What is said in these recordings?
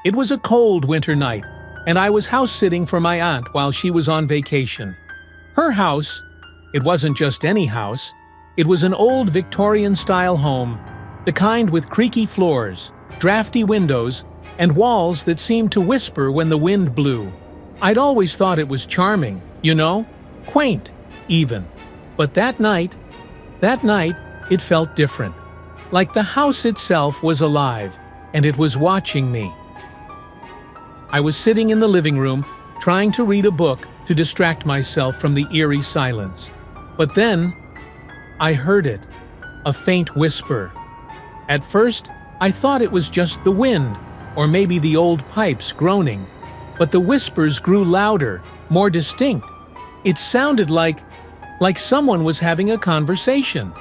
It was a cold winter night, and I was house-sitting for my aunt while she was on vacation. Her house, it wasn't just any house, it was an old Victorian-style home, the kind with creaky floors, drafty windows, and walls that seemed to whisper when the wind blew. I'd always thought it was charming, quaint, even. But that night, it felt different. Like the house itself was alive, and it was watching me. I was sitting in the living room, trying to read a book to distract myself from the eerie silence. But then, I heard it, a faint whisper. At first, I thought it was just the wind, or maybe the old pipes groaning. But the whispers grew louder, more distinct. It sounded like someone was having a conversation.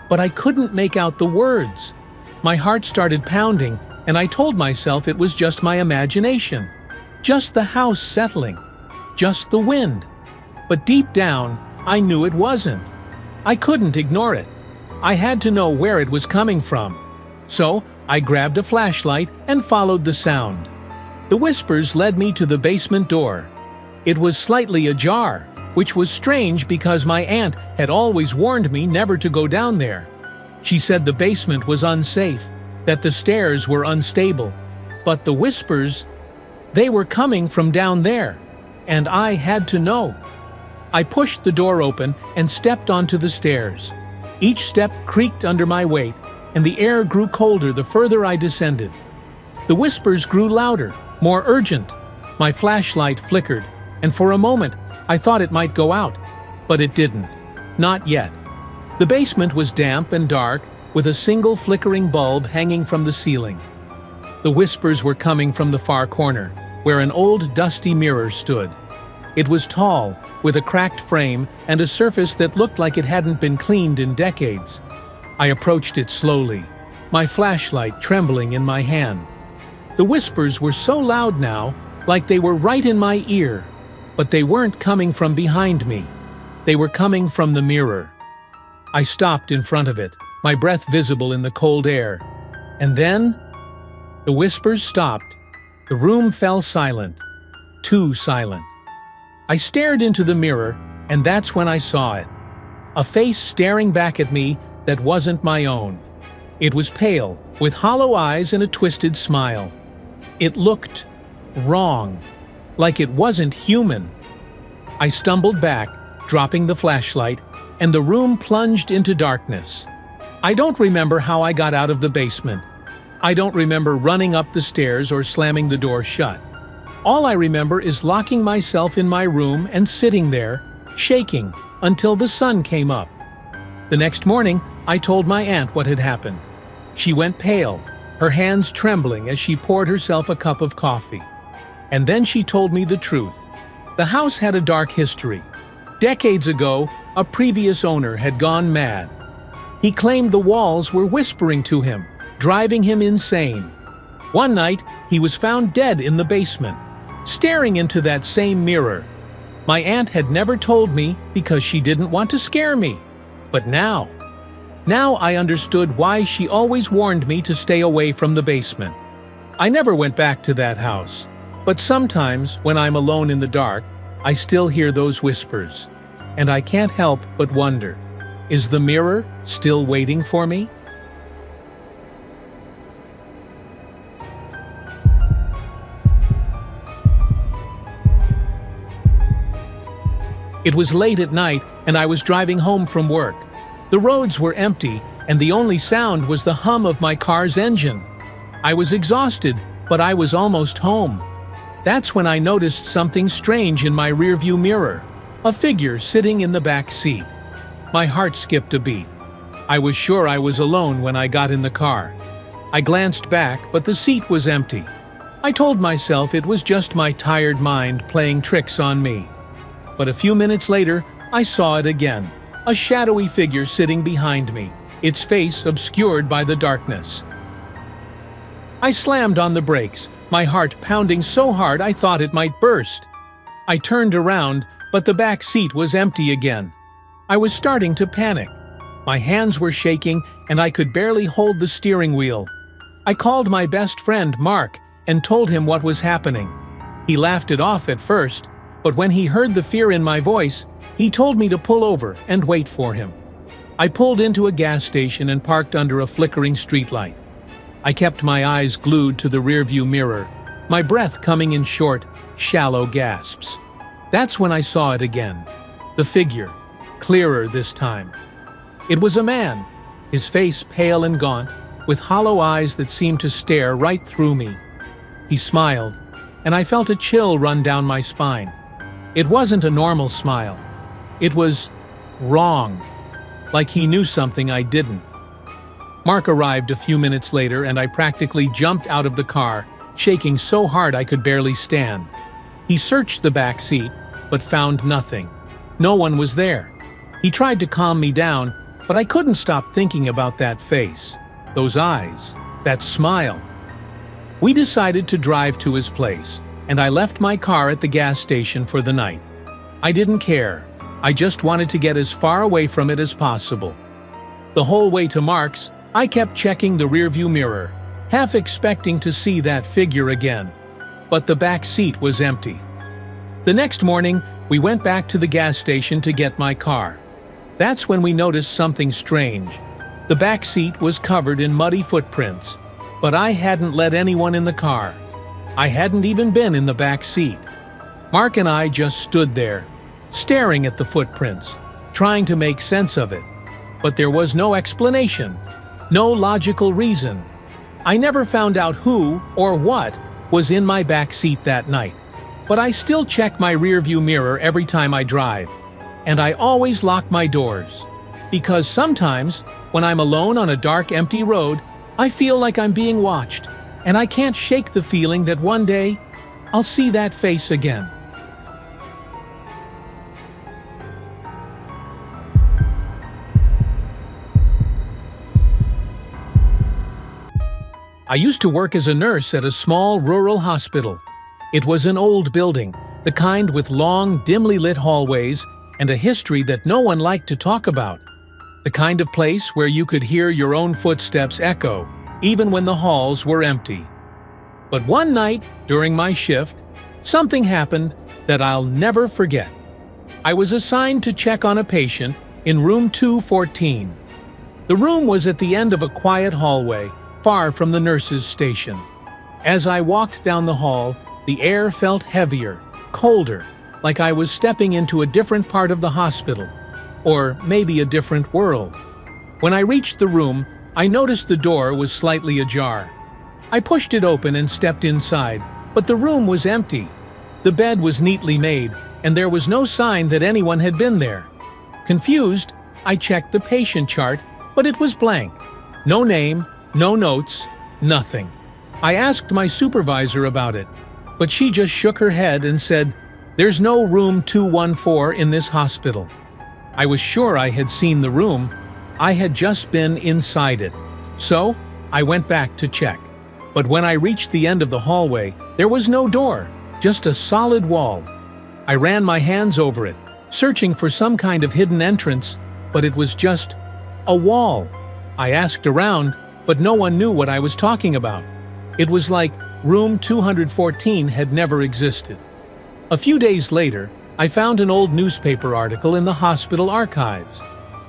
But I couldn't make out the words. My heart started pounding, and I told myself it was just my imagination. Just the house settling. Just the wind. But deep down, I knew it wasn't. I couldn't ignore it. I had to know where it was coming from. So, I grabbed a flashlight and followed the sound. The whispers led me to the basement door. It was slightly ajar, which was strange because my aunt had always warned me never to go down there. She said the basement was unsafe, that the stairs were unstable. But the whispers, they were coming from down there, and I had to know. I pushed the door open and stepped onto the stairs. Each step creaked under my weight, and the air grew colder the further I descended. The whispers grew louder, more urgent. My flashlight flickered, and for a moment, I thought it might go out. But it didn't. Not yet. The basement was damp and dark, with a single flickering bulb hanging from the ceiling. The whispers were coming from the far corner, where an old dusty mirror stood. It was tall, with a cracked frame and a surface that looked like it hadn't been cleaned in decades. I approached it slowly, my flashlight trembling in my hand. The whispers were so loud now, like they were right in my ear. But they weren't coming from behind me. They were coming from the mirror. I stopped in front of it, my breath visible in the cold air. And then, the whispers stopped. The room fell silent. Too silent. I stared into the mirror, and that's when I saw it. A face staring back at me that wasn't my own. It was pale, with hollow eyes and a twisted smile. It looked wrong. Like it wasn't human. I stumbled back, dropping the flashlight, and the room plunged into darkness. I don't remember how I got out of the basement. I don't remember running up the stairs or slamming the door shut. All I remember is locking myself in my room and sitting there, shaking, until the sun came up. The next morning, I told my aunt what had happened. She went pale, her hands trembling as she poured herself a cup of coffee. And then she told me the truth. The house had a dark history. Decades ago, a previous owner had gone mad. He claimed the walls were whispering to him, driving him insane. One night, he was found dead in the basement, staring into that same mirror. My aunt had never told me because she didn't want to scare me. But now I understood why she always warned me to stay away from the basement. I never went back to that house. But sometimes, when I'm alone in the dark, I still hear those whispers. And I can't help but wonder, is the mirror still waiting for me? It was late at night, and I was driving home from work. The roads were empty, and the only sound was the hum of my car's engine. I was exhausted, but I was almost home. That's when I noticed something strange in my rearview mirror, a figure sitting in the back seat. My heart skipped a beat. I was sure I was alone when I got in the car. I glanced back, but the seat was empty. I told myself it was just my tired mind playing tricks on me. But a few minutes later, I saw it again, a shadowy figure sitting behind me, its face obscured by the darkness. I slammed on the brakes, my heart pounding so hard I thought it might burst. I turned around, but the back seat was empty again. I was starting to panic. My hands were shaking, and I could barely hold the steering wheel. I called my best friend, Mark, and told him what was happening. He laughed it off at first, but when he heard the fear in my voice, he told me to pull over and wait for him. I pulled into a gas station and parked under a flickering streetlight. I kept my eyes glued to the rearview mirror, my breath coming in short, shallow gasps. That's when I saw it again. The figure, clearer this time. It was a man, his face pale and gaunt, with hollow eyes that seemed to stare right through me. He smiled, and I felt a chill run down my spine. It wasn't a normal smile. It was wrong, like he knew something I didn't. Mark arrived a few minutes later, and I practically jumped out of the car, shaking so hard I could barely stand. He searched the back seat, but found nothing. No one was there. He tried to calm me down, but I couldn't stop thinking about that face, those eyes, that smile. We decided to drive to his place, and I left my car at the gas station for the night. I didn't care. I just wanted to get as far away from it as possible. The whole way to Mark's, I kept checking the rearview mirror, half expecting to see that figure again. But the back seat was empty. The next morning, we went back to the gas station to get my car. That's when we noticed something strange. The back seat was covered in muddy footprints, but I hadn't let anyone in the car. I hadn't even been in the back seat. Mark and I just stood there, staring at the footprints, trying to make sense of it. But there was no explanation, no logical reason. I never found out who or what was in my back seat that night. But I still check my rearview mirror every time I drive, and I always lock my doors. Because sometimes, when I'm alone on a dark, empty road, I feel like I'm being watched, and I can't shake the feeling that one day, I'll see that face again. I used to work as a nurse at a small rural hospital. It was an old building, the kind with long, dimly lit hallways and a history that no one liked to talk about. The kind of place where you could hear your own footsteps echo, even when the halls were empty. But one night, during my shift, something happened that I'll never forget. I was assigned to check on a patient in room 214. The room was at the end of a quiet hallway, far from the nurse's station. As I walked down the hall, the air felt heavier, colder, like I was stepping into a different part of the hospital, or maybe a different world. When I reached the room, I noticed the door was slightly ajar. I pushed it open and stepped inside, but the room was empty. The bed was neatly made, and there was no sign that anyone had been there. Confused, I checked the patient chart, but it was blank. No name, no notes, nothing. I asked my supervisor about it, but she just shook her head and said, "There's no room 214 in this hospital." I was sure I had seen the room. I had just been inside it. So, I went back to check. But when I reached the end of the hallway, there was no door, just a solid wall. I ran my hands over it, searching for some kind of hidden entrance, but it was just a wall. I asked around, but no one knew what I was talking about. It was like room 214 had never existed. A few days later, I found an old newspaper article in the hospital archives.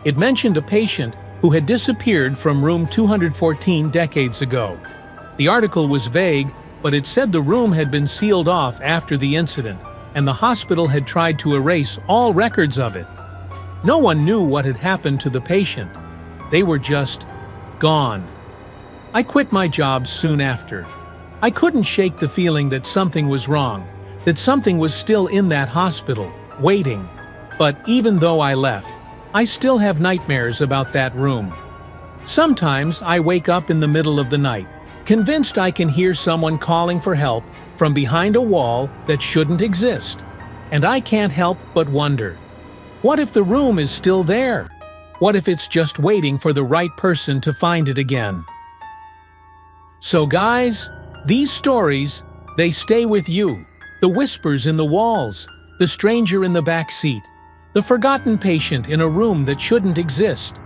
It mentioned a patient who had disappeared from room 214 decades ago. The article was vague, but it said the room had been sealed off after the incident, and the hospital had tried to erase all records of it. No one knew what had happened to the patient. They were just gone. I quit my job soon after. I couldn't shake the feeling that something was wrong, that something was still in that hospital, waiting. But even though I left, I still have nightmares about that room. Sometimes I wake up in the middle of the night, convinced I can hear someone calling for help from behind a wall that shouldn't exist. And I can't help but wonder, what if the room is still there? What if it's just waiting for the right person to find it again? So guys, these stories, they stay with you. The whispers in the walls, the stranger in the back seat, the forgotten patient in a room that shouldn't exist.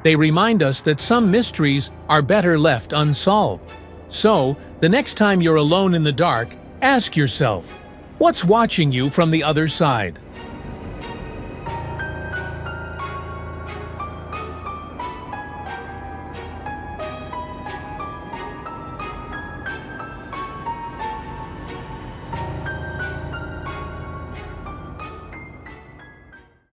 They remind us that some mysteries are better left unsolved. So, the next time you're alone in the dark, ask yourself, what's watching you from the other side?